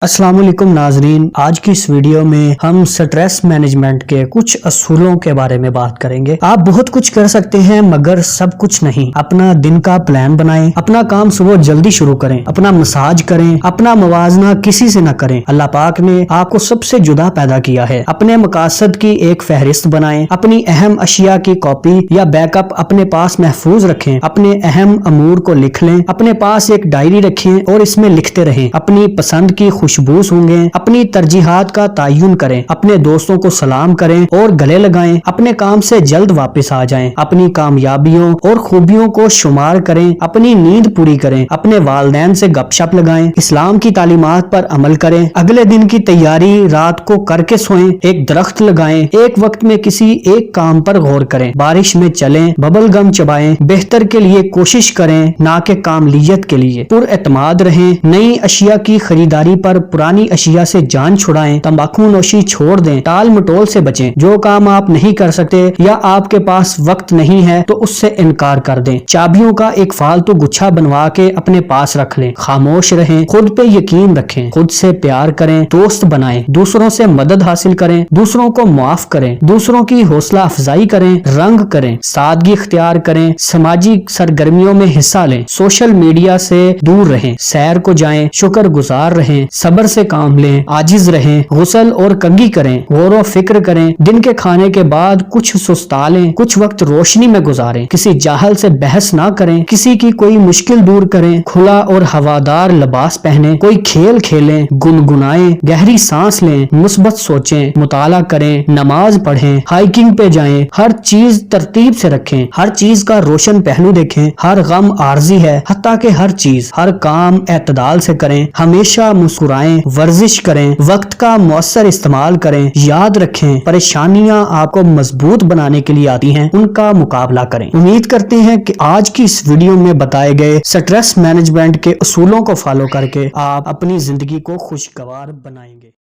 अस्सलाम वालेकुम नाजरीन, आज की इस वीडियो में हम स्ट्रेस मैनेजमेंट के कुछ असूलों के बारे में बात करेंगे। आप बहुत कुछ कर सकते हैं मगर सब कुछ नहीं। अपना दिन का प्लान बनाएं, अपना काम सुबह जल्दी शुरू करें, अपना मसाज करें, अपना मुवाजना किसी से न करें। अल्लाह पाक ने आपको सबसे जुदा पैदा किया है। अपने मकासद की एक फहरिस्त बनाएं, अपनी अहम अशिया की कॉपी या बैकअप अपने पास महफूज रखें, अपने अहम अमूर को लिख लें, अपने पास एक डायरी रखें और इसमें लिखते रहें। अपनी पसंद की खुशबू सूंघें, अपनी तरजीहात का तयन करें, अपने दोस्तों को सलाम करें और गले लगाएं, अपने काम से जल्द वापस आ जाएं, अपनी कामयाबियों और खूबियों को शुमार करें, अपनी नींद पूरी करें, अपने वालिदैन से गपशप लगाएं, इस्लाम की तालीमात पर अमल करें, अगले दिन की तैयारी रात को करके सोएं, एक दरख्त लगाएं, एक वक्त में किसी एक काम पर गौर करें, बारिश में चलें, बबल गम चबाएं, बेहतर के लिए कोशिश करें ना कि कामलियत के लिए, पुरएतमाद रहें, नई अशिया की खरीदारी पर पुरानी अशिया से जान छुड़ाएं, तंबाकू नोशी छोड़ दें, टाल मटोल से बचें, जो काम आप नहीं कर सकते या आपके पास वक्त नहीं है तो उससे इनकार कर दें, चाबियों का एक फालतू गुच्छा बनवा के अपने पास रख लें, खामोश रहें, खुद पे यकीन रखें, खुद से प्यार करें, दोस्त बनाएं, दूसरों से मदद हासिल करें, दूसरों को माफ करें, दूसरों की हौसला अफजाई करें, रंग करें, सादगी इख्तियार करें, समाजी सरगर्मियों में हिस्सा लें, सोशल मीडिया से दूर रहें, सैर को जाएं, शुक्रगुजार रहें, सब्र से काम लें, आजिज रहें, गुस्ल और कंगी करें, गौर फिक्र करें, दिन के खाने के बाद कुछ सुस्ता लें, कुछ वक्त रोशनी में गुजारें, किसी जाहल से बहस ना करें, किसी की कोई मुश्किल दूर करें, खुला और हवादार लिबास पहने, कोई खेल खेलें, गुनगुनाएं, गहरी सांस लें, मुस्बत सोचें, मुताला करें, नमाज पढ़ें, हाइकिंग पे जाएं, हर चीज तरतीब से रखें, हर चीज का रोशन पहलू देखें, हर गम आर्जी है, हत्ता के हर चीज हर काम एतदाल से करें, हमेशा मुस्कुराएं, वर्जिश करें, वक्त का मौसर इस्तेमाल करें, याद रखें परेशानियां आपको मजबूत बनाने के लिए आती हैं, उनका मुकाबला करें। उम्मीद करते हैं कि आज की इस वीडियो में बताए गए स्ट्रेस मैनेजमेंट के असूलों को फॉलो करके आप अपनी जिंदगी को खुशगवार बनाएंगे।